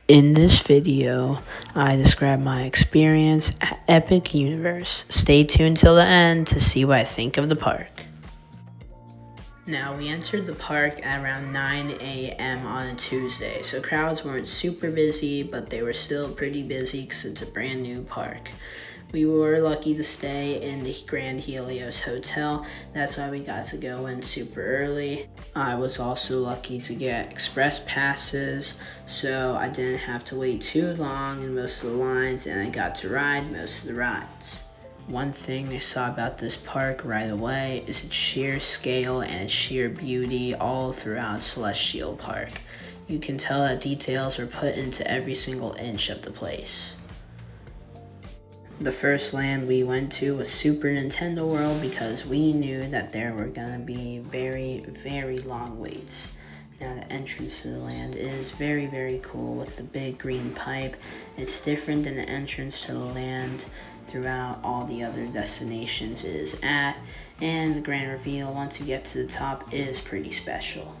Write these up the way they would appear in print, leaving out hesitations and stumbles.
In this video, I describe my experience at Epic Universe. Stay tuned till the end to see what I think of the park. Now, we entered the park at around 9 a.m. on a Tuesday, so crowds weren't super busy, but they were still pretty busy because it's a brand new park. We were lucky to stay in the Grand Helios Hotel. That's why we got to go in super early. I was also lucky to get express passes, so I didn't have to wait too long in most of the lines, and I got to ride most of the rides. One thing I saw about this park right away is its sheer scale and its sheer beauty all throughout Celestial Park. You can tell that details were put into every single inch of the place. The first land we went to was Super Nintendo World because we knew that there were going to be very, very long waits. Now, the entrance to the land is very, very cool with the big green pipe. It's different than the entrance to the land throughout all the other destinations it is at, and the grand reveal once you get to the top is pretty special.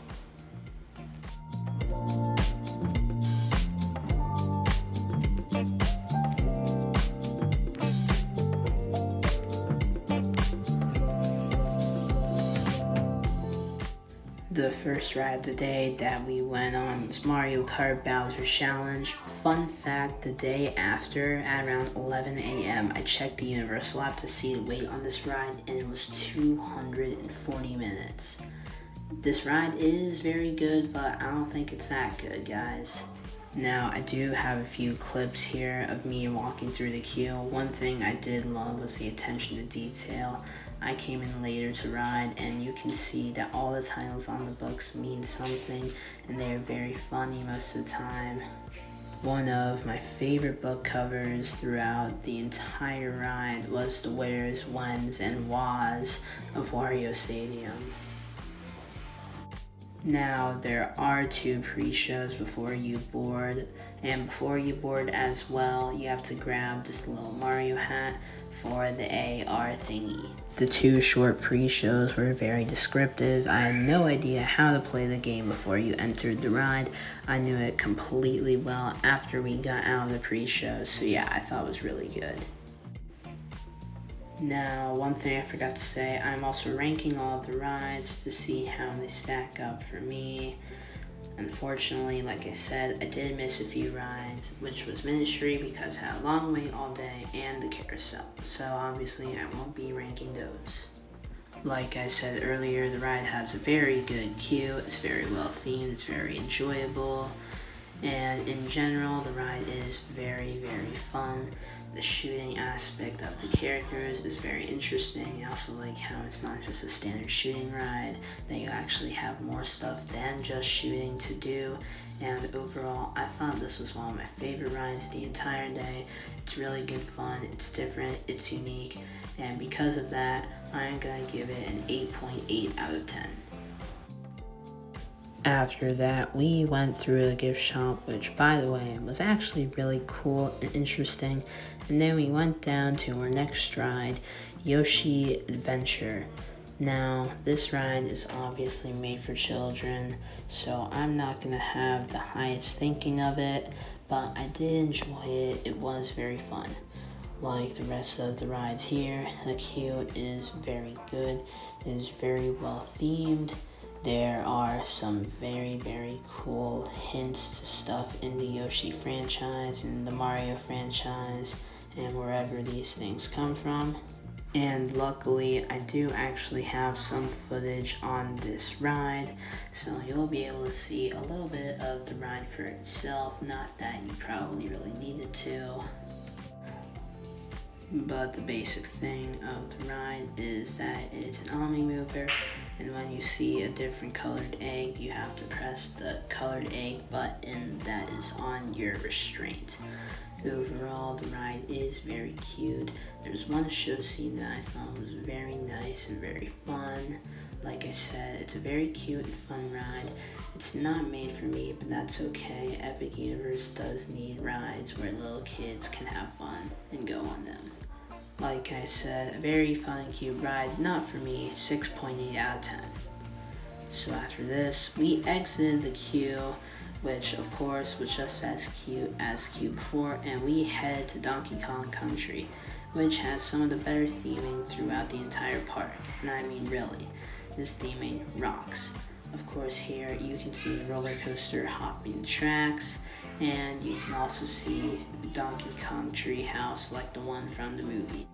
The first ride of the day that we went on was Mario Kart Bowser Challenge. Fun fact, the day after, at around 11 a.m., I checked the Universal app to see the wait on this ride, and it was 240 minutes. This ride is very good, but I don't think it's that good, guys. Now, I do have a few clips here of me walking through the queue. One thing I did love was the attention to detail. I came in later to ride, and you can see that all the titles on the books mean something, and they're very funny most of the time. One of my favorite book covers throughout the entire ride was the Where's, When's, and Whys of Wario Stadium. Now, there are 2 pre-shows before you board, and before you board as well, you have to grab this little Mario hat for the AR thingy. The 2 short pre-shows were very descriptive. I had no idea how to play the game before you entered the ride. I knew it completely well after we got out of the pre-show, so yeah, I thought it was really good. Now, one thing I forgot to say, I'm also ranking all of the rides to see how they stack up for me. Unfortunately, like I said, I did miss a few rides, which was Ministry because I had a long wait all day, and the Carousel. So obviously I won't be ranking those. Like I said earlier, the ride has a very good queue, it's very well themed, it's very enjoyable, and in general, the ride is very, very fun. The shooting aspect of the characters is very interesting. I also like how it's not just a standard shooting ride, that you actually have more stuff than just shooting to do. And overall, I thought this was one of my favorite rides of the entire day. It's really good fun, it's different, it's unique, and because of that, I'm gonna give it an 8.8 out of 10. After that, we went through the gift shop, which, by the way, was actually really cool and interesting. And then we went down to our next ride, Yoshi Adventure. Now, this ride is obviously made for children, so I'm not going to have the highest thinking of it, but I did enjoy it. It was very fun. Like the rest of the rides here, the queue is very good. It is very well themed. There are some very, very cool hints to stuff in the Yoshi franchise and the Mario franchise and wherever these things come from. And luckily, I do actually have some footage on this ride, so you'll be able to see a little bit of the ride for itself. Not that you probably really needed to. But the basic thing of the ride is that it's an Omni mover, and when you see a different colored egg, you have to press the colored egg button that is on your restraint. Overall, the ride is very cute. There's one show scene that I thought was very nice and very fun. Like I said, it's a very cute and fun ride. It's not made for me, but that's okay. Epic Universe does need rides where little kids can have fun and go on them. Like I said, a very fun and cute ride, not for me, 6.8 out of 10. So after this, we exited the queue which of course was just as cute before, and we head to Donkey Kong Country, which has some of the better theming throughout the entire park. And I mean really, this theming rocks. Of course here you can see the roller coaster hopping the tracks, and you can also see the Donkey Kong treehouse like the one from the movie.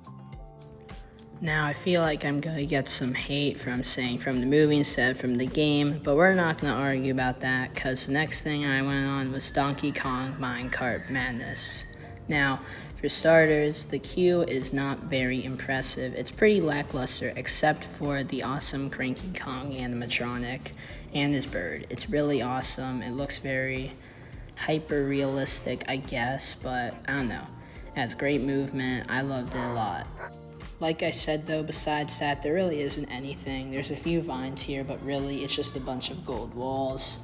Now I feel like I'm gonna get some hate from saying from the movie instead of from the game, but we're not gonna argue about that because the next thing I went on was Donkey Kong Minecart Madness. Now, for starters, the queue is not very impressive. It's pretty lackluster except for the awesome Cranky Kong animatronic and his bird. It's really awesome. It looks very hyper realistic, I guess, but I don't know. It has great movement. I loved it a lot. Like I said though, besides that, there really isn't anything. There's a few vines here, but really it's just a bunch of gold walls.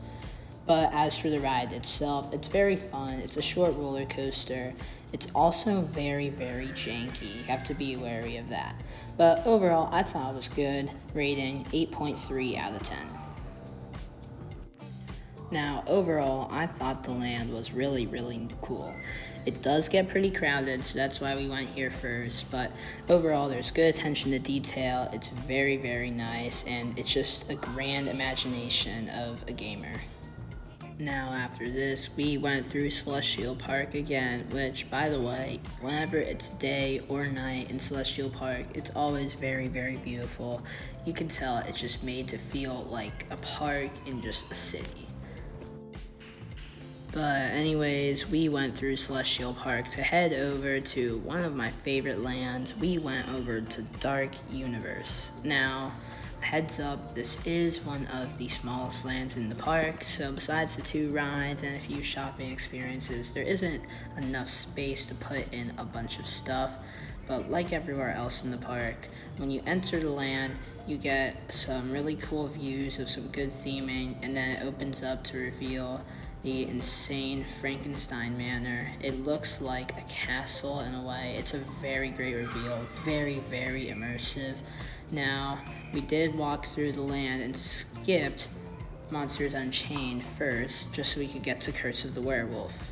But as for the ride itself, it's very fun. It's a short roller coaster. It's also very, very janky. You have to be wary of that. But overall, I thought it was good. Rating 8.3 out of 10. Now, overall, I thought the land was really, really cool. It does get pretty crowded, so that's why we went here first, but overall, there's good attention to detail. It's very, very nice, and it's just a grand imagination of a gamer. Now, after this, we went through Celestial Park again, which, by the way, whenever it's day or night in Celestial Park, it's always very, very beautiful. You can tell it's just made to feel like a park in just a city. But anyways, we went through Celestial Park to head over to one of my favorite lands. We went over to Dark Universe. Now, heads up, this is one of the smallest lands in the park, so besides the 2 rides and a few shopping experiences, there isn't enough space to put in a bunch of stuff. But like everywhere else in the park, when you enter the land, you get some really cool views of some good theming, and then it opens up to reveal the insane Frankenstein Manor. It looks like a castle in a way. It's a very great reveal, very, very immersive. Now, we did walk through the land and skipped Monsters Unchained first, just so we could get to Curse of the Werewolf.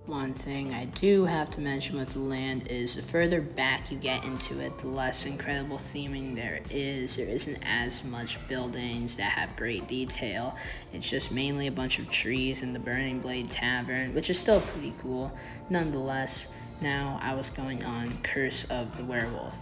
One thing I do have to mention with the land is the further back you get into it, the less incredible theming there is. There isn't as much buildings that have great detail. It's just mainly a bunch of trees and the Burning Blade Tavern, which is still pretty cool. Nonetheless, now I was going on Curse of the Werewolf.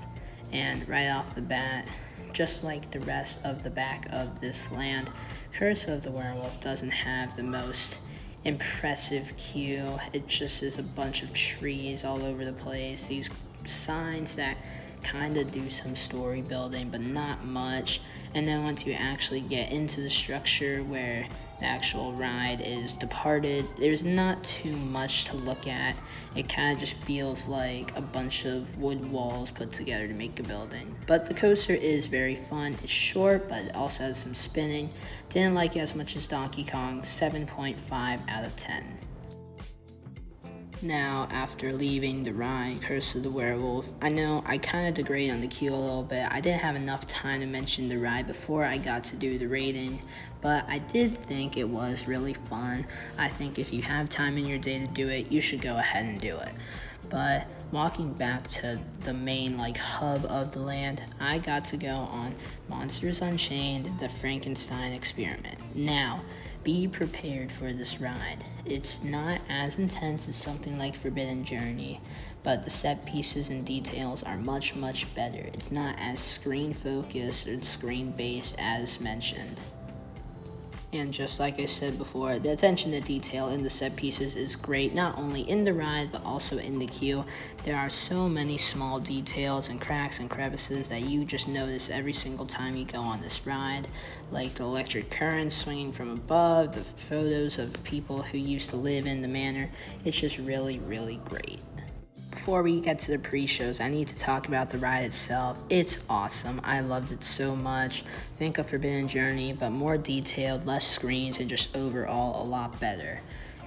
And right off the bat, just like the rest of the back of this land, Curse of the Werewolf doesn't have the most impressive queue. It just is a bunch of trees all over the place, these signs that kind of do some story building but not much, and then once you actually get into the structure where the actual ride is departed, there's not too much to look at. It kind of just feels like a bunch of wood walls put together to make a building. But the coaster is very fun. It's short, but it also has some spinning. Didn't like it as much as Donkey Kong. 7.5 out of 10. Now, after leaving the ride, Curse of the Werewolf, I know I kind of degrade on the queue a little bit. I didn't have enough time to mention the ride before I got to do the rating, but I did think it was really fun. I think if you have time in your day to do it, you should go ahead and do it. But walking back to the main hub of the land, I got to go on Monsters Unchained, the Frankenstein Experiment. Now, be prepared for this ride. It's not as intense as something like Forbidden Journey, but the set pieces and details are much, much better. It's not as screen focused or screen based as mentioned. And just like I said before, the attention to detail in the set pieces is great, not only in the ride, but also in the queue. There are so many small details and cracks and crevices that you just notice every single time you go on this ride, like the electric current swinging from above, the photos of people who used to live in the manor. It's just really, really great. Before we get to the pre-shows, I need to talk about the ride itself. It's awesome. I loved it so much. Think of Forbidden Journey, but more detailed, less screens, and just overall a lot better.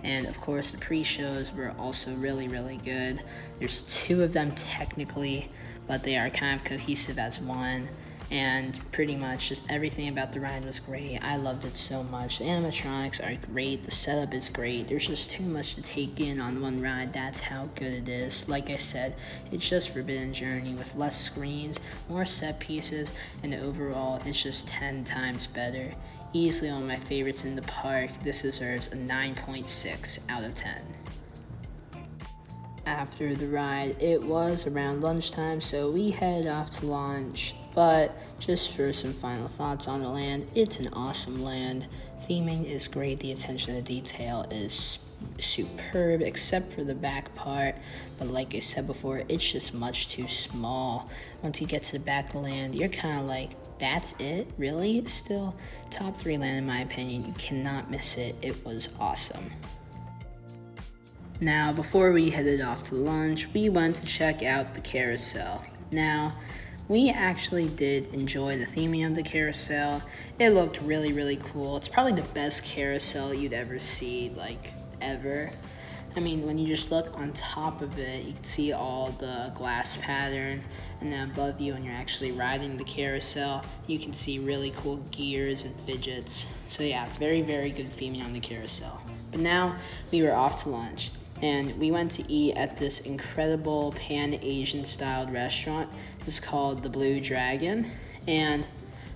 And of course, the pre-shows were also really, really good. There's 2 of them technically, but they are kind of cohesive as one. and pretty much just everything about the ride was great. I loved it so much. The animatronics are great, the setup is great. There's just too much to take in on one ride. That's how good it is. Like I said, it's just Forbidden Journey with less screens, more set pieces, and overall it's just 10 times better. Easily one of my favorites in the park. This deserves a 9.6 out of 10. After the ride, it was around lunchtime, so we headed off to lunch. But just for some final thoughts on the land, it's an awesome land. Theming is great, the attention to detail is superb, except for the back part. But like I said before, it's just much too small. Once you get to the back of the land, you're kind of like, that's it? Really? It's still top 3 land in my opinion. You cannot miss it. It was awesome. Now, before we headed off to lunch, we went to check out the carousel. Now, we actually did enjoy the theming of the carousel. It looked really, really cool. It's probably the best carousel you'd ever see, like, ever. I mean, when you just look on top of it, you can see all the glass patterns, and then above you when you're actually riding the carousel, you can see really cool gears and fidgets. So yeah, very, very good theming on the carousel. But now, we were off to lunch. And we went to eat at this incredible Pan-Asian styled restaurant. It's called the Blue Dragon. And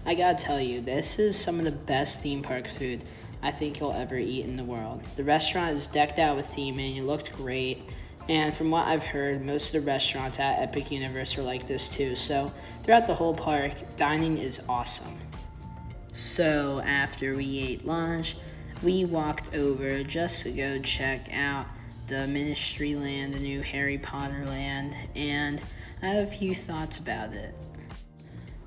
I gotta tell you, this is some of the best theme park food I think you'll ever eat in the world. The restaurant is decked out with theming, it looked great. And from what I've heard, most of the restaurants at Epic Universe are like this too. So throughout the whole park, dining is awesome. So after we ate lunch, we walked over just to go check out the Ministry Land, the new Harry Potter land, and I have a few thoughts about it.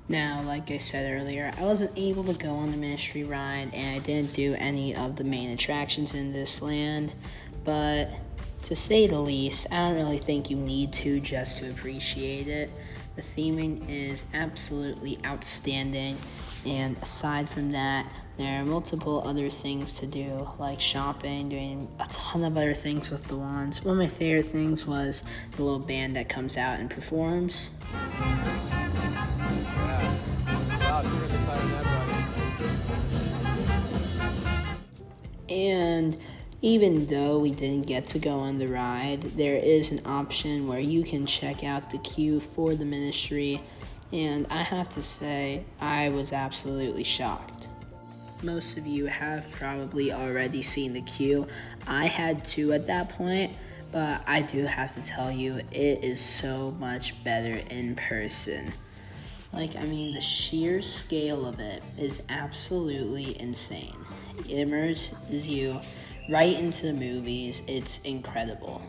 Now, like I said earlier, I wasn't able to go on the Ministry ride, and I didn't do any of the main attractions in this land, but to say the least, I don't really think you need to just to appreciate it. The theming is absolutely outstanding, and aside from that, there are multiple other things to do, like shopping, doing a ton of other things with the wands. One of my favorite things was the little band that comes out and performs. And even though we didn't get to go on the ride, there is an option where you can check out the queue for the Ministry, and I have to say, I was absolutely shocked. Most of you have probably already seen the queue. I had to at that point, but I do have to tell you, it is so much better in person. Like, I mean, the sheer scale of it is absolutely insane. It immerses you right into the movies. It's incredible.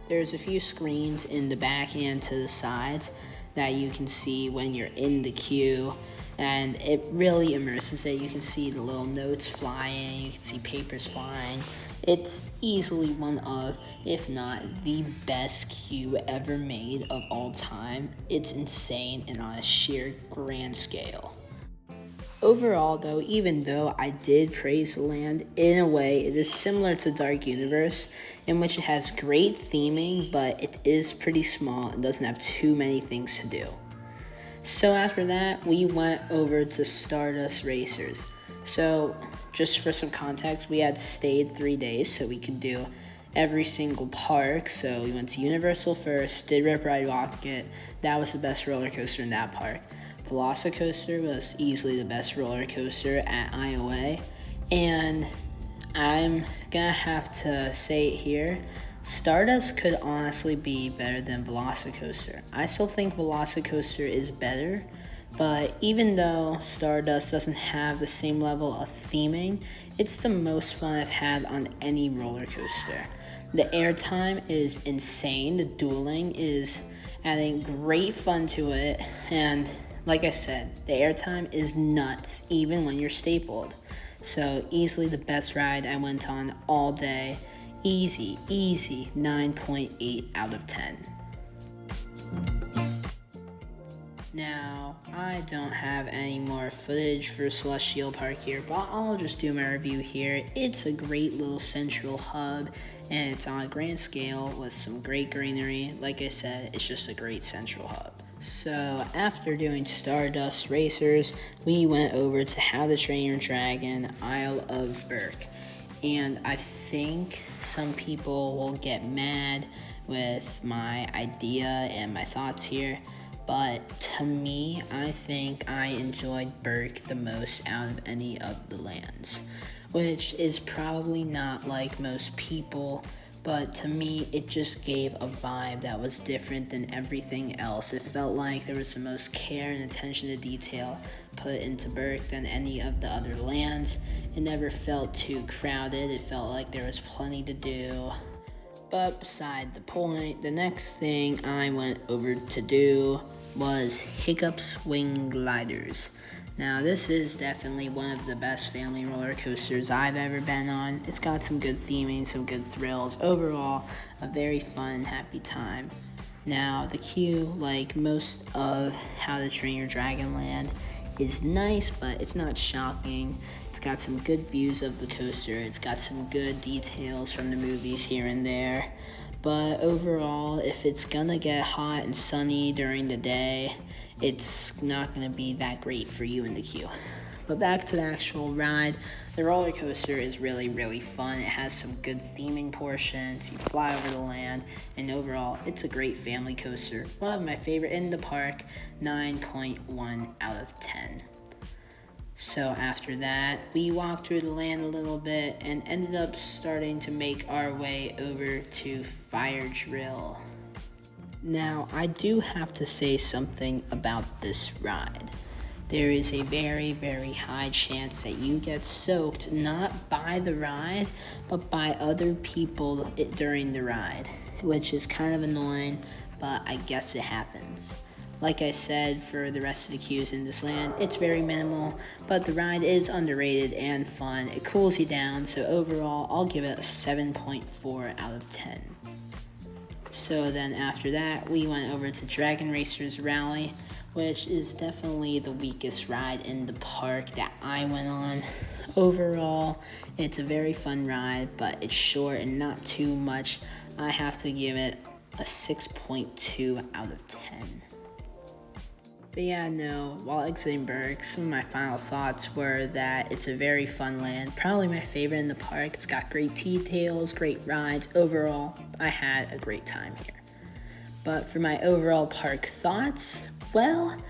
There's a few screens in the back and to the sides that you can see when you're in the queue, and it really immerses it. You can see the little notes flying, you can see papers flying. It's easily one of, if not the best queue ever made of all time. It's insane and on a sheer grand scale. Overall though, even though I did praise the land, in a way it is similar to Dark Universe, in which it has great theming, but it is pretty small and doesn't have too many things to do. So after that, we went over to Stardust Racers. So just for some context, we had stayed 3 days so we could do every single park. So we went to Universal first, did Rip Ride Rockit. That was the best roller coaster in that park. Velocicoaster was easily the best roller coaster at IOA. And I'm gonna have to say it here, Stardust could honestly be better than Velocicoaster. I still think Velocicoaster is better, but even though Stardust doesn't have the same level of theming, it's the most fun I've had on any roller coaster. The airtime is insane, the dueling is adding great fun to it, and like I said, the airtime is nuts even when you're stapled. So easily the best ride I went on all day. Easy 9.8 out of 10. Now, I don't have any more footage for Celestial Park here, but I'll just do my review here. It's a great little central hub, and it's on a grand scale with some great greenery. Like I said, it's just a great central hub. So after doing Stardust Racers, we went over to How to Train Your Dragon Isle of Berk. And I think some people will get mad with my idea and my thoughts here, but to me, I think I enjoyed Berk the most out of any of the lands, which is probably not like most people, but to me, it just gave a vibe that was different than everything else. It felt like there was the most care and attention to detail put into Berk than any of the other lands. It never felt too crowded. It felt like there was plenty to do. But beside the point, the next thing I went over to do was Hiccup's Wing Gliders. Now, this is definitely one of the best family roller coasters I've ever been on. It's got some good theming, some good thrills. Overall, a very fun and happy time. Now, the queue, like most of How to Train Your Dragon Land, is nice, but it's not shocking. It's got some good views of the coaster. It's got some good details from the movies here and there. But overall, if it's gonna get hot and sunny during the day, it's not gonna be that great for you in the queue. But back to the actual ride, the roller coaster is really, really fun. It has some good theming portions. You fly over the land, and overall, it's a great family coaster. One of my favorite in the park, 9.1 out of 10. So after that, we walked through the land a little bit and ended up starting to make our way over to Fire Drill. Now, I do have to say something about this ride. There is a very, very high chance that you get soaked, not by the ride, but by other people during the ride, which is kind of annoying, but I guess it happens. Like I said, for the rest of the queues in this land, it's very minimal, but the ride is underrated and fun. It cools you down, so overall, I'll give it a 7.4 out of 10. So then after that, we went over to Dragon Racers Rally, which is definitely the weakest ride in the park that I went on. Overall, it's a very fun ride, but it's short and not too much. I have to give it a 6.2 out of 10. But yeah, no, while exiting Berk, some of my final thoughts were that it's a very fun land, probably my favorite in the park. It's got great details, great rides. Overall, I had a great time here. But for my overall park thoughts, well,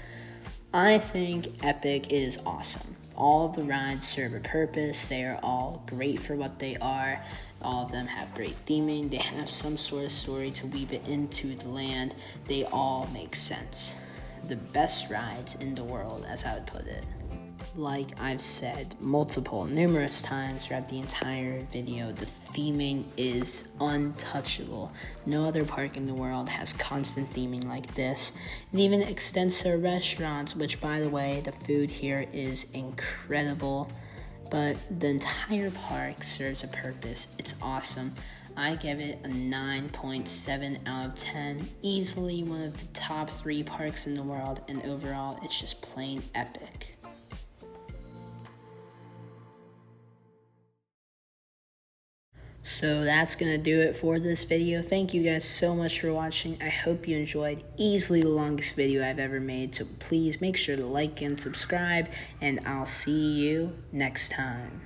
I think Epic is awesome. All of the rides serve a purpose. They are all great for what they are. All of them have great theming. They have some sort of story to weave it into the land. They all make sense. The best rides in the world, as I would put it. Like I've said numerous times throughout the entire video, the theming is untouchable. No other park in the world has constant theming like this. It even extends to restaurants, which, by the way, the food here is incredible. But the entire park serves a purpose. It's awesome. I give it a 9.7 out of 10. Easily one of the top 3 parks in the world, and overall, it's just plain epic. So that's going to do it for this video. Thank you guys so much for watching. I hope you enjoyed. Easily the longest video I've ever made, so please make sure to like and subscribe, and I'll see you next time.